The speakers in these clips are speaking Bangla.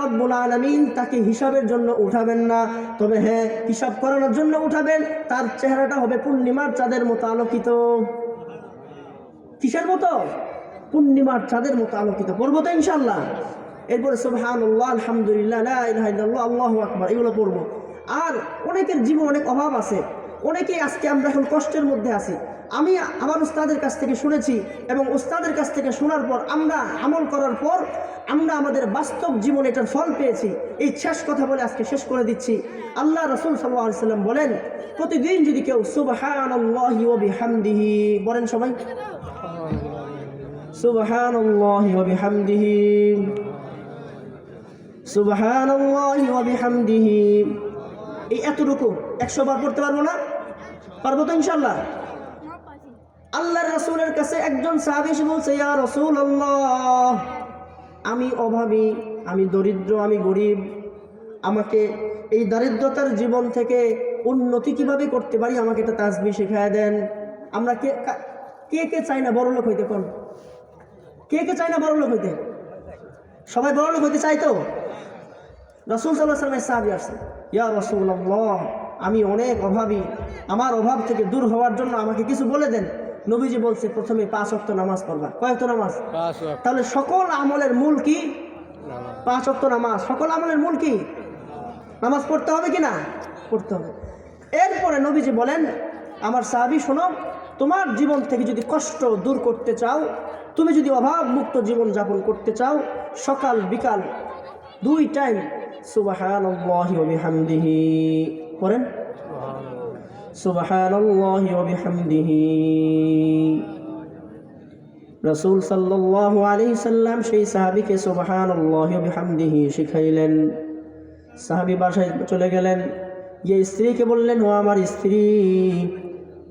রাব্বুল আলামিন তাকে হিসাবের জন্য উঠাবেন না, তবে হ্যাঁ হিসাব করানোর জন্য উঠাবেন। তার চেহারাটা হবে পূর্ণিমার চাঁদের মতো আলোকিত। কিসের মতো? পূর্ণিমার চাঁদের মতো আলোকিত। পড়বো তো ইনশাআল্লাহ। এরপরে সুবহানাল্লাহ, আলহামদুলিল্লাহ, লা ইলাহা ইল্লাল্লাহ, আল্লাহু আকবার, এগুলো পড়বো। আর অনেকের জীবন অনেক অভাব আছে, অনেকেই আজকে আমরা এখন কষ্টের মধ্যে আছি। আমি আমার উস্তাদের কাছ থেকে শুনেছি এবং উস্তাদের কাছ থেকে শোনার পর আমরা আমল করার পর আমরা আমাদের বাস্তব জীবনে এটার ফল পেয়েছি। এই শেষ কথা বলে আজকে শেষ করে দিচ্ছি। আল্লাহ রাসূল সাল্লাল্লাহু আলাইহি সাল্লাম বলেন, প্রতিদিন যদি কেউ সুবহানাল্লাহি ওয়া বিহামদিহি বলেন, সবাই সুবহানাল্লাহি ওয়া বিহামদিহি, সুবহানাল্লাহি ওয়া বিহামদিহি, এই এতটুকু 100 বার পড়তে পারবো না? পারবো তো ইনশাআল্লাহ। আল্লাহর রাসূলের কাছে একজন সাহাবী এসে বলছে, ইয়া রাসূলুল্লাহ, আমি অভাবী, আমি দরিদ্র, আমি গরিব, আমাকে এই দারিদ্রতার জীবন থেকে উন্নতি কিভাবে করতে পারি, আমাকে একটা তাসবিহ শিখায় দেন। আমরা কে কে কে চাই না বড় লোক হইতে? কোন কে কে চাই না বড় লোক হইতে? সবাই বড় লোক হইতে চাই তো? রাসূল সাল্লাল্লাহু আলাইহি ওয়াসাল্লামের সাহাবী আসছে, ইয়া রাসূলুল্লাহ, আমি অনেক অভাবী, আমার অভাব থেকে দূর হওয়ার জন্য আমাকে কিছু বলে দেন। নবীজি বলছে, প্রথমে 5 ওয়াক্ত নামাজ পড়বা। কয় ওয়াক্ত নামাজ? 5 ওয়াক্ত। তাহলে সকল আমলের মূল কি? 5 ওয়াক্ত নামাজ। সকল আমলের মূল কি? নামাজ পড়তে হবে কি না? পড়তে হবে। এরপরে নবীজি বলেন, আমার সাহাবী শোনো, তোমার জীবন থেকে যদি কষ্ট দূর করতে চাও, তুমি যদি অভাব মুক্ত জীবন যাপন করতে চাও, সকাল বিকাল 2 টাইম সুবহানাল্লাহি ওয়া বিহামদিহি পড়েন। সুবহানাল্লাহি ওয়া বিহামদিহি। রাসূল সাল্লাল্লাহু আলাইহি সাল্লাম সেই সাহাবীকে সুবহানাল্লাহি ওয়া বিহামদিহি শিখাইলেন। সাহাবী বাসায় চলে গেলেন, গিয়ে স্ত্রীকে বললেন, ও আমার স্ত্রী,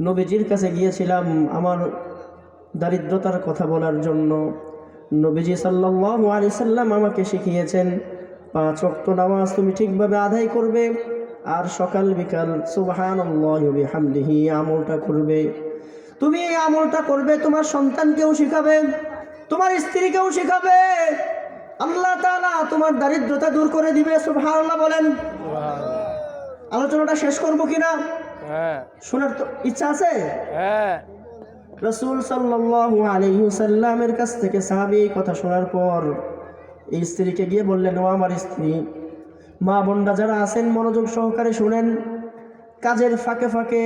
নবীজির কাছে গিয়েছিলাম আমার দারিদ্রতার কথা বলার জন্য। নবীজি সাল্লাল্লাহু আলাইহি সাল্লাম আমাকে শিখিয়েছেন 5 ওয়াক্ত নামাজ তুমি ঠিকভাবে আদায় করবে, আর সকাল বিকাল সুবহানাল্লাহি ওয়া বিহামদিহি আমলটা করবে। তুমি এই আমলটা করবে, তোমার সন্তানকেও শিখাবে, তোমার স্ত্রীকেও শিখাবে, আল্লাহ তাআলা তোমার দারিদ্রতা দূর করে দিবে। সুবহানাল্লাহ বলেন। আলোচনাটা শেষ করব কিনা? হ্যাঁ। শোনার তো ইচ্ছা আছে? হ্যাঁ। রাসূল সাল্লাল্লাহু আলাইহি ওয়াসাল্লামের কাছ থেকে সাহাবী এই কথা শোনার পর এই স্ত্রীকে গিয়ে বললেন, ও আমার স্ত্রী, মা বোনরা যারা আছেন মনোযোগ সহকারে শুনেন। কাজের ফাঁকে ফাঁকে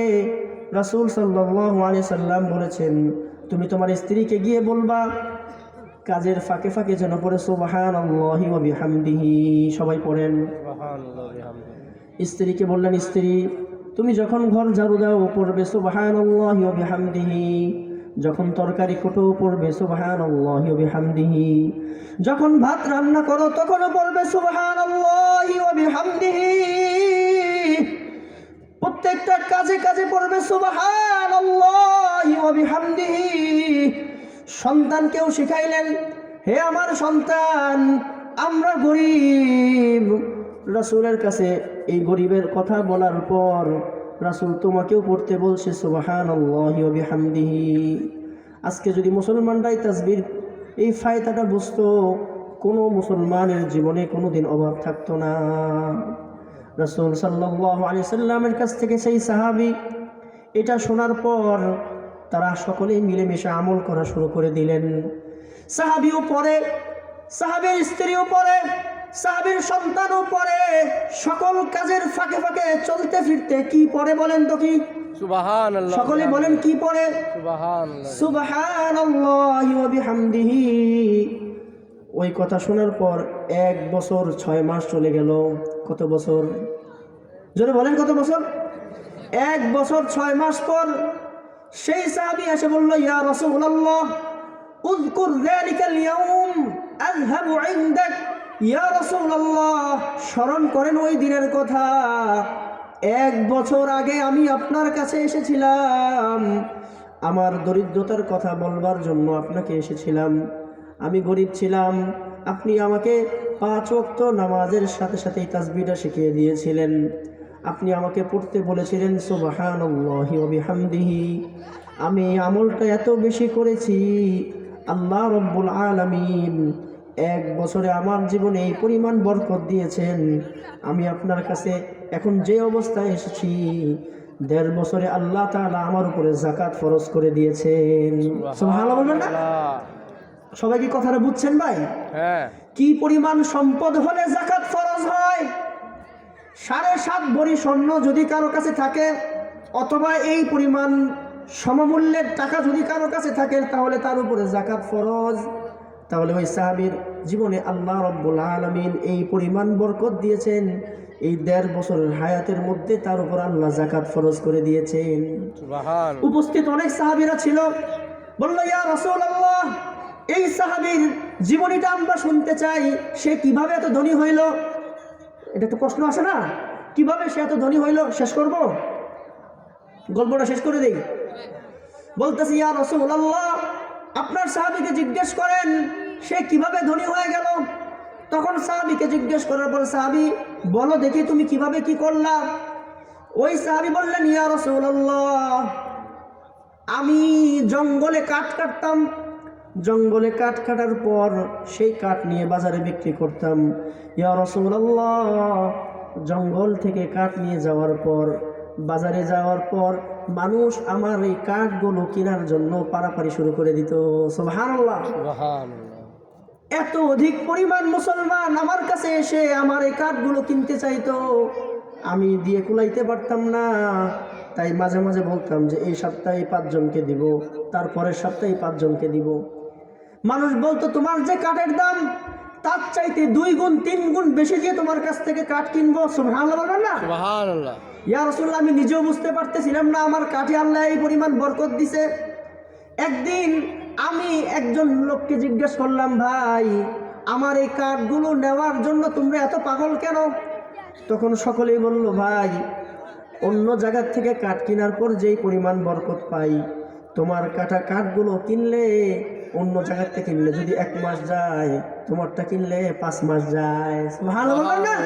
রাসূল সাল্লাল্লাহু আলাইহি সাল্লাম বলেছেন, তুমি তোমার স্ত্রীকে গিয়ে বলবা কাজের ফাঁকে ফাঁকে যেন পড়ে সুবহানাল্লাহি ওয়া বিহামদিহি। সবাই পড়েন সুবহানাল্লাহি ওয়া বিহামদিহি। স্ত্রীকে বললেন, স্ত্রী তুমি যখন ঘর ঝাড়ু দাও পড়বে সুবহানাল্লাহি ওয়া বিহামদিহি, যখন তরকারি কোটো পড়বে সুবহানাল্লাহি ওয়া বিহামদিহি, যখন ভাত রান্না করো তখনও পড়বে সুবহানাল্লাহি ওয়া বিহামদিহি, প্রত্যেকটা কাজে কাজে পড়বে সুবহানাল্লাহি ওয়া বিহামদিহি। সন্তানকেও শিখাইলেন, হে আমার সন্তান, আমরা গরিব। রাসূলের কাছে এই গরিবের কথা বলার পর রাসূল তোমাকেও পড়তে বলছে সুবহানাল্লাহি ওয়া বিহামদিহি। আজকে যদি মুসলমানরাই তাসবির এই ফায়দাটা বুঝতো, কোনো মুসলমানের জীবনে কোনোদিন অভাব থাকতো না। রাসূল সাল্লাল্লাহু আলাইহি সাল্লামের কাছ থেকে সেই সাহাবী এটা শোনার পর তারা সকলেই মিলেমিশে আমল করা শুরু করে দিলেন। সাহাবীও পড়ে, সাহাবীর স্ত্রীও পড়ে, সাহাবীর সন্তানও পড়ে, সকল কাজের ফাঁকে ফাঁকে চলতে ফিরতে কি পড়ে বলেন তো? কি? সুবহানাল্লাহ। সকলে বলেন কি পড়ে? সুবহানাল্লাহ, সুবহানাল্লাহি ওয়া বিহামদিহি। ওই কথা শোনার পর 1 বছর 6 মাস চলে গেল। কত বছর? জোরে বলেন, কত বছর? 1 বছর 6 মাস পর সেই সাহাবী এসে বলল, ইয়া রাসূলুল্লাহ, উযকুর যালিকাল ইয়াউম আযহাবু ইনদাক। ইয়া রাসূলুল্লাহ, স্মরণ করেন ওই দিনের কথা। 1 বছর আগে আমি আপনার কাছে এসেছিলাম, আমার দরিদ্রতার কথা বলবার জন্য আপনাকে এসেছিলাম। আমি গরিব ছিলাম, আপনি আমাকে 5 ওয়াক্ত নামাজের সাথে সাথেই তাসবিহটা শিখিয়ে দিয়েছিলেন। আপনি আমাকে পড়তে বলেছিলেন সুবহানাল্লাহি ওয়া বিহামদিহি। আমি আমলটা এত বেশি করেছি, আল্লাহ রাব্বুল আলামিন এক বছরে আমার জীবনে এই পরিমাণ বরকত দিয়েছেন, আমি আপনার কাছে এখন যে অবস্থায় এসেছি 1.5 বছরে আল্লাহ তাআলা আমার উপরে যাকাত ফরজ করে দিয়েছেন। সুবহানাল্লাহ বলবেন না? সবাই কি কথাটা বুঝছেন ভাই? হ্যাঁ। কি পরিমাণ সম্পদ হলে যাকাত ফরজ হয়? 7.5 ভরি স্বর্ণ যদি কারো কাছে থাকে, অথবা এই পরিমাণ সমমূল্যের টাকা যদি কারো কাছে থাকে, তাহলে তার উপরে যাকাত ফরজ। তাহলে ওই সাহাবীর জীবনে আল্লাহ রাব্বুল আলামিন এই পরিমাণ বরকত দিয়েছেন, এই 1.5 বছরের হায়াতের মধ্যে তার উপর আল্লাহ যাকাত ফরজ করে দিয়েছেন। সুবহানাল্লাহ। উপস্থিত অনেক সাহাবীরা ছিল, বলল ইয়া রাসূলুল্লাহ, এই সাহাবীর জীবনীটা আমরা শুনতে চাই, সে কিভাবে এত ধনী হইল। এটা তো প্রশ্ন আসে না, কিভাবে সে এত ধনী হইল? শেষ করব, গল্পটা শেষ করে দেই। বলতেছি ইয়া রাসূলুল্লাহ, আপনার সাহাবীকে জিজ্ঞেস করেন সে কিভাবে ধনী হয়ে গেল। তখন সাহাবীকে জিজ্ঞেস করার পর, সাহাবী বলো দেখি তুমি কিভাবে কি করলা। ওই সাহাবী বললেন ইয়া রাসূলুল্লাহ, আমি জঙ্গলে কাঠ কাটতাম, জঙ্গলে কাঠ কাটার পর সেই কাঠ নিয়ে বাজারে বিক্রি করতাম। ইয়া রাসূলুল্লাহ, জঙ্গল থেকে কাঠ নিয়ে যাওয়ার পর, বাজারে যাওয়ার পর মানুষ আমার এই কাঠগুলো কেনার জন্য পারাপারি শুরু করে দিত। সুবহানাল্লাহ। সুবহানাল্লাহ। এত অধিক পরিমাণ মুসলমান আমার কাছে এসে আমার এই কাঠগুলো কিনতে চাইতো, আমি দিয়ে কুলাইতে পারতাম না। তাই মাঝে মাঝে বলতাম যে এই সপ্তাহে 5 জনকে দিব, তারপরের সপ্তাহে 5 জনকে দিব। মানুষ বলতো তোমার যে কাঠের দাম তার চাইতে 2 গুণ 3 গুণ বেশি দিয়ে তোমার কাছ থেকে কাঠ কিনবো। সুবহানাল্লাহ বলবেন না? সুবহানাল্লাহ। ইয়া রাসূলুল্লাহ, আমি নিজেও বুঝতে পারতেছিলাম না আমার কাঠে আল্লাহ এই পরিমাণ বরকত দিছে। একদিন আমি একজন লোককে জিজ্ঞেস করলাম, ভাই আমার এই কাঠগুলো নেওয়ার জন্য তোমরা এত পাগল কেন? তখন সকলেই বলল, ভাই অন্য জায়গার থেকে কাঠ কেনার পর যেই পরিমাণ বরকত পাই, তোমার কাটা কাঠগুলো কিনলে অন্য জায়গার থেকে কিনলে যদি 1 মাস যায়, তোমারটা কিনলে 5 মাস যায়। সুবহানাল্লাহ না?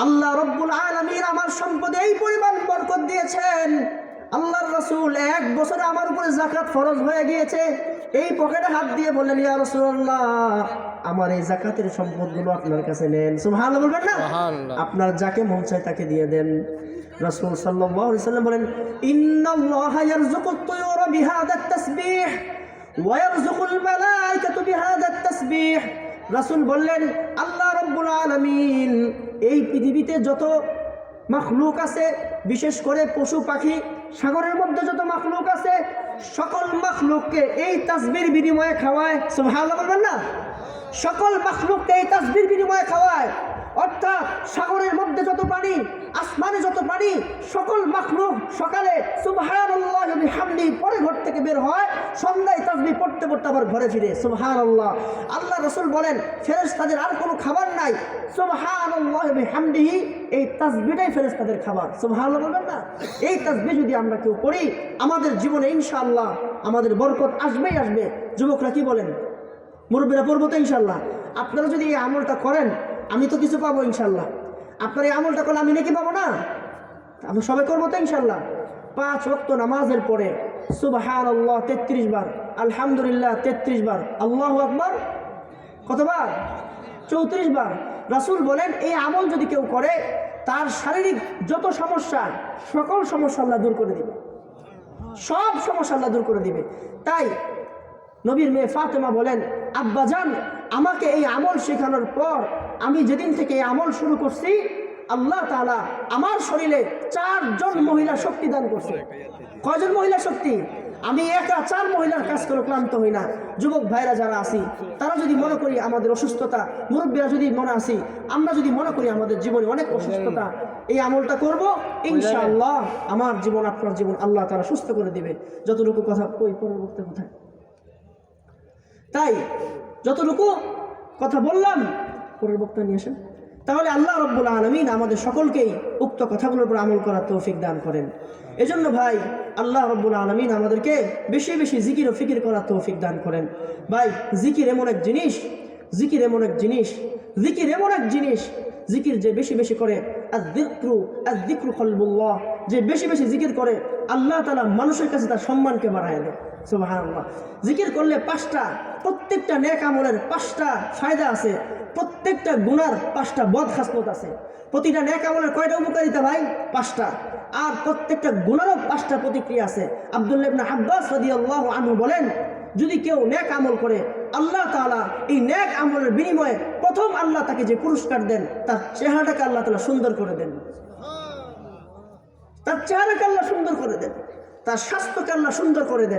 আল্লাহ রাব্বুল আলামিন আমার সম্পদে এই পরিমাণ বরকত দিয়েছেন। আল্লাহর রাসূল 1 বছরে আমার উপরে যাকাত ফরজ হয়ে গিয়েছে। এই পকেটে হাত দিয়ে বললেন, ইয়া রাসূলুল্লাহ, আমার এই যাকাতের সম্পদগুলো আপনার কাছে নেন। সুবহানাল্লাহ বলবেন না? সুবহানাল্লাহ। আপনার যাকে মন চায় তাকে দিয়ে দেন। রাসূল সাল্লাল্লাহু আলাইহি ওয়াসাল্লাম বলেন, ইন্নাল্লাহা ইয়ারযুকুত তুয়ুরা বিহাদাত তাসবিহ ওয়া ইয়ারযুকুল মালায়েকাতু বিহাদাত তাসবিহ। রাসূল বললেন, আল্লাহ রাব্বুল আলামিন এই পৃথিবীতে যত মাখলুক আছে, বিশেষ করে পশু পাখি, সাগরের মধ্যে যত মাখলুক আছে, সকল মাখলুককে এই তাসবিহর বিনিময়ে খাওয়ায়। সুবহানাল্লাহ বলবেন না? সকল মাখলুককে এই তাসবিহর বিনিময়ে খাওয়ায়। অর্থাৎ সাগরের মধ্যে যত পানি, আসমানে যত পানি, সকল মাখলুক সকালে সুবহানাল্লাহ বিহামদিহি পরে ঘর থেকে বের হয়, সন্ধ্যায় তাসবিহ পড়তে পড়তে আবার ঘরে ফিরে। সুবহানাল্লাহ। আল্লাহ রাসূল বলেন, ফেরেশতাদের আর কোনো খাবার নাই, সুবহানাল্লাহ বিহামদিহি এই তাসবিহটাই ফেরেশতাদের খাবার। সুবহানাল্লাহ বলবেন না? এই তাসবিহ যদি আমরা কেউ পড়ি, আমাদের জীবনে ইনশাআল্লাহ আমাদের বরকত আসবেই আসবে। যুবকরা কি বলেন? মুরব্বীরা পড়বো তো ইনশাআল্লাহ? আপনারা যদি এই আমলটা করেন, আমি তো কিছু পাবো ইনশাআল্লাহ। আপনার এই আমলটা করলে আমি নাকি পাবো না? আমরা সবাই করবো তো ইনশাআল্লাহ? 5 ওয়াক্ত নামাজের পরে সুবহানাল্লাহ 33 বার, আলহামদুলিল্লাহ 33 বার, আল্লাহু আকবার কতবার? 34 বার। রাসূল বলেন, এই আমল যদি কেউ করে, তার শারীরিক যত সমস্যা, সকল সমস্যা আল্লাহ দূর করে দিবে, সব সমস্যা আল্লাহ দূর করে দিবে। তাই নবীর মেয়ে ফাতেমা বলেন, আব্বাজান আমাকে এই আমল শেখানোর পর আমি যেদিন থেকে এই আমল শুরু করছি, আল্লাহ তাআলা আমার শরীরে 4 জন মহিলা শক্তি দান করছে। কয়জন মহিলা শক্তি? আমি একা 4 মহিলার কাজ করে ক্লান্ত হই না। যুবক ভাইরা যারা আছি, তারা যদি মনে করি আমাদের অসুস্থতা, মুরব্বীরা যদি মনে আসি, আমরা যদি মনে করি আমাদের জীবনে অনেক অসুস্থতা, এই আমলটা করব, ইনশাআল্লাহ আমার জীবন, আপনার জীবন আল্লাহ তাআলা সুস্থ করে দিবে। যতটুকু কথা কই পরবর্তী কোথায়, তাই যতটুকু কথা বললাম পরের বক্তা নিয়ে আসেন। তাহলে আল্লাহ রাব্বুল আলামিন আমাদের সকলকেই উক্ত কথাগুলোর উপর আমল করার তৌফিক দান করেন। এজন্য ভাই আল্লাহ রাব্বুল আলামিন আমাদেরকে বেশি বেশি জিকির ও ফিকির করার তৌফিক দান করেন। ভাই জিকির এমন এক জিনিস, জিকির এমন এক জিনিস, জিকির এমন এক জিনিস জিকির যে বেশি বেশি করে, আয-যিকরু কলবুল্লাহ, যে বেশি বেশি জিকির করে আল্লাহ তাআলা মানুষের কাছে তার সম্মানকে বাড়ায় দেয়। সুবহানাল্লাহ। জিকির করলে 5টা, প্রত্যেকটা নেক আমলের 5টা ফায়দা আছে, প্রত্যেকটা গুনার 5টা বদ খাসলত আছে। প্রতিটা নেক আমলের কয়টা উপকারিতা ভাই? 5টা। আর প্রত্যেকটা গুনারও 5টা প্রতিক্রিয়া আছে। আব্দুল্লাহ ইবনে আব্বাস রাদিয়াল্লাহু আনহু বলেন, যদি কেউ নেক আমল করে আল্লাহ তাআলা এই নেক আমলের বিনিময়ে প্রথম আল্লাহ তাকে যে পুরস্কার দেন, তার চেহারাটাকে আল্লাহ তাআলা সুন্দর করে দেন, তার চেহারাকে আল্লাহ সুন্দর করে দেন, তার স্বাস্থ্যকে আল্লাহ সুন্দর করে দেন।